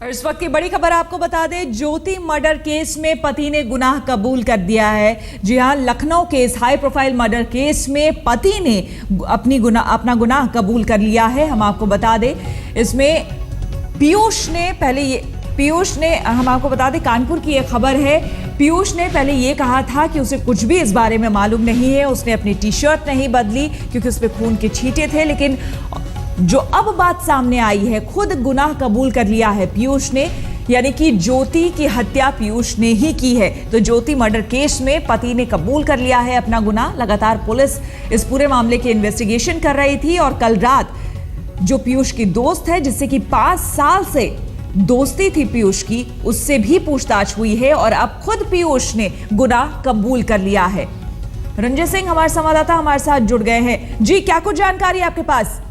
और इस वक्त की बड़ी खबर आपको बता दें, ज्योति मर्डर केस में पति ने गुनाह कबूल कर दिया है। जी हां, Lucknow case, high profile murder case में पति ने अपना गुनाह कबूल कर लिया है। हम आपको बता दें, इसमें पीयूष ने हम आपको बता दें, कानपुर की एक खबर है। पीयूष ने पहले ये कहा था कि उसे कुछ भी इस बारे में मालूम नहीं है। उसने अपनी टी शर्ट नहीं बदली क्योंकि उस पर खून के छींटे थे। लेकिन जो अब बात सामने आई है, खुद गुनाह कबूल कर लिया है पीयूष ने, यानी कि ज्योति की हत्या पीयूष ने ही की है। तो ज्योति मर्डर केस में पति ने कबूल कर लिया है अपना गुनाह। लगातार पुलिस इस पूरे मामले की इन्वेस्टिगेशन कर रही थी और कल रात जो पीयूष की दोस्त है, जिससे कि 5 साल से दोस्ती थी पीयूष की, उससे भी पूछताछ हुई है और अब खुद पीयूष ने गुनाह कबूल कर लिया है। रंजय सिंह हमारे संवाददाता हमारे साथ जुड़ गए हैं। जी, क्या कुछ जानकारी आपके पास?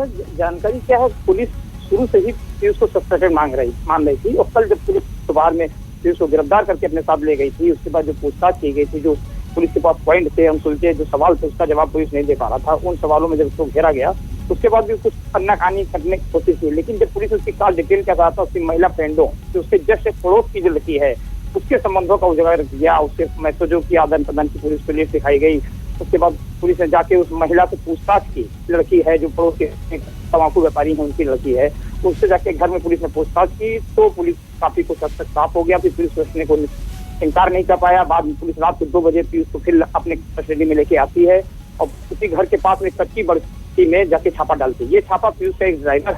जानकारी क्या है, पुलिस शुरू से ही पीयूष को सस्पेक्टेड मान रही थी और कल जब पुलिस दोपहर में पीयूष को गिरफ्तार करके अपने साथ ले गई थी, उसके बाद जो पूछताछ की गई थी, जो पुलिस के पास पॉइंट थे, हम सुलझे जो सवाल थे, उसका जवाब पुलिस नहीं दे पा रहा था। उन सवालों में जब उसको घेरा गया, उसके बाद भी कुछ अन्नाकानी करने की कोशिश की, लेकिन जब पुलिस उसकी कार डिटेल के साथ उसकी महिला फ्रेंडों, जो उसके जस्ट एक पड़ोस की जो लड़की है, उसके संबंधों का उजागर किया, उसके मैसेजों की आदान प्रदान की पुलिस को लिए सिखाई गई। उसके बाद पुलिस ने जाके उस महिला से पूछताछ की, लड़की है जो पड़ोस के तंबाकू व्यापारी है, उनकी लड़की है, उससे जाके घर में पुलिस ने पूछताछ की तो पुलिस काफी कुछ हद तक साफ हो गया। फिर पुलिस सोचने को इनकार नहीं कर पाया। बाद में पुलिस रात को 2 बजे पीयूष को फिर अपने कस्टडी में लेके आती है और उसी घर के पास में कच्ची बस्ती में जाके छापा डालती है। ये छापा पीयूष का एक ड्राइवर,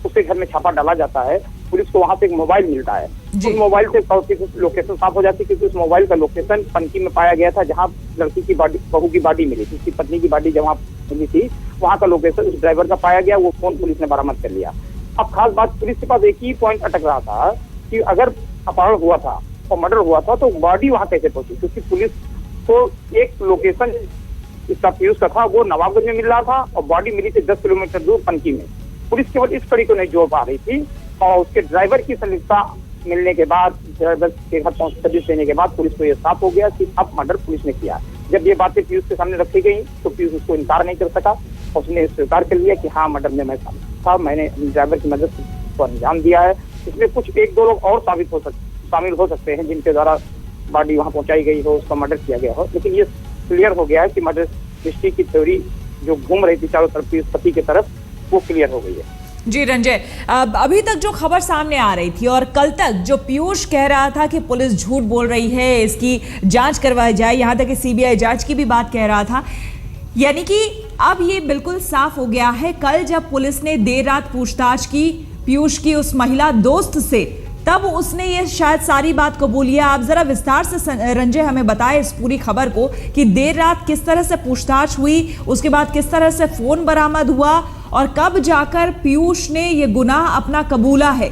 उसके घर में छापा डाला जाता है। पुलिस को वहां से एक मोबाइल मिलता है, उस मोबाइल से लोकेशन साफ हो जाती है क्योंकि उस मोबाइल का लोकेशन पनकी में पाया गया था, जहां लड़की की बॉडी, बहू की बॉडी मिली थी, उसकी पत्नी की बॉडी जहां मिली थी, वहां का लोकेशन उस ड्राइवर का पाया गया। वो फोन पुलिस ने बरामद कर लिया। अब खास बात, पुलिस के पास एक ही पॉइंट अटक रहा था कि अगर अपहरण हुआ था और मर्डर हुआ था तो बॉडी वहां कैसे पहुंची, क्योंकि पुलिस को एक लोकेशन इसका पीयूष का था, वो नवाबगंज में मिल रहा था और बॉडी मिली थी 10 किलोमीटर दूर पनकी में। पुलिस केवल इस कड़ी को नहीं जोड़ पा रही थी और उसके ड्राइवर की संलिप्तता मिलने के बाद, ड्राइवर के घर पहुंच सर्विस देने के बाद पुलिस को यह साफ हो गया कि अब मर्डर पुलिस ने किया। जब ये बातें पीयूष के सामने रखी गई तो पीयूष उसको इनकार नहीं कर सका, उसने स्वीकार कर लिया कि हाँ, मर्डर में मैं था, मैंने ड्राइवर की मदद को अंजाम दिया है। इसमें कुछ 1-2 लोग और शामिल हो सकते हैं जिनके द्वारा बॉडी वहां पहुंचाई गई हो, उसका मर्डर किया गया हो, लेकिन ये क्लियर हो गया है कि मर्डर मिस्ट्री की थ्योरी जो घूम रही थी चारों तरफ पीयूष पति की तरफ, वो क्लियर हो गई है। जी रंजय, अभी तक जो खबर सामने आ रही थी और कल तक जो पीयूष कह रहा था कि पुलिस झूठ बोल रही है, इसकी जांच करवाई जाए, यहां तक कि सीबीआई जांच की भी बात कह रहा था, यानी कि अब ये बिल्कुल साफ हो गया है। कल जब पुलिस ने देर रात पूछताछ की पीयूष की उस महिला दोस्त से, तब उसने ये शायद सारी बात कबूली है। आप जरा विस्तार से रंजय हमें बताएं इस पूरी खबर को कि देर रात किस तरह से पूछताछ हुई, उसके बाद किस तरह से फोन बरामद हुआ और कब जाकर पीयूष ने ये गुनाह अपना कबूला है।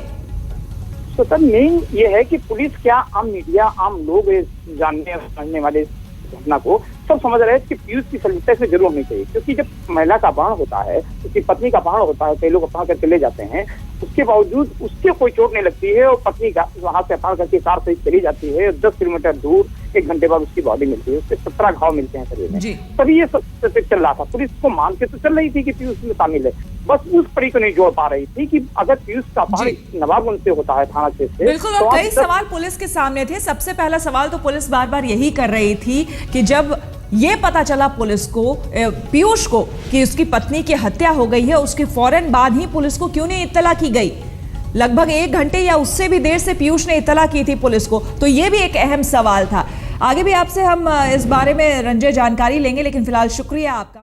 तो सर, मेन ये है कि पुलिस क्या, आम मीडिया, आम लोग जानने समझने वाले घटना को सब समझ रहे हैं कि पीयूष की संलिप्तता इसमें जरूर होनी चाहिए, क्योंकि जब महिला का अपहरण होता है, उसकी पत्नी का अपहरण होता है, कई लोग अपहरण करके ले जाते हैं, उसके बावजूद उसके कोई चोट नहीं लगती है और पत्नी का वहां से अपहरण करके कार से चली जाती है, 10 किलोमीटर दूर 1 घंटे बाद उसकी बॉडी मिलती है, उससे 17 घाव मिलते हैं शरीर में। तभी ये सब चल रहा था। पुलिस को मान के तो चल रही थी कि पीयूष में शामिल है, बस उस पड़ी को नहीं जोड़ पा रही थी कि अगर पीयूष का अपहरण नवाबगंज से होता है, थाना क्षेत्र से, बिल्कुल। और कई सवाल पुलिस के सामने थे। सबसे पहला सवाल तो पुलिस बार बार यही कर रही थी कि जब ये पता चला पुलिस को, पीयूष को, कि उसकी पत्नी की हत्या हो गई है, उसके फौरन बाद ही पुलिस को क्यों नहीं इत्तला की गई। लगभग 1 घंटे या उससे भी देर से पीयूष ने इत्तला की थी पुलिस को, तो ये भी एक अहम सवाल था। आगे भी आपसे हम इस बारे में रंजय जानकारी लेंगे, लेकिन फिलहाल शुक्रिया आपका।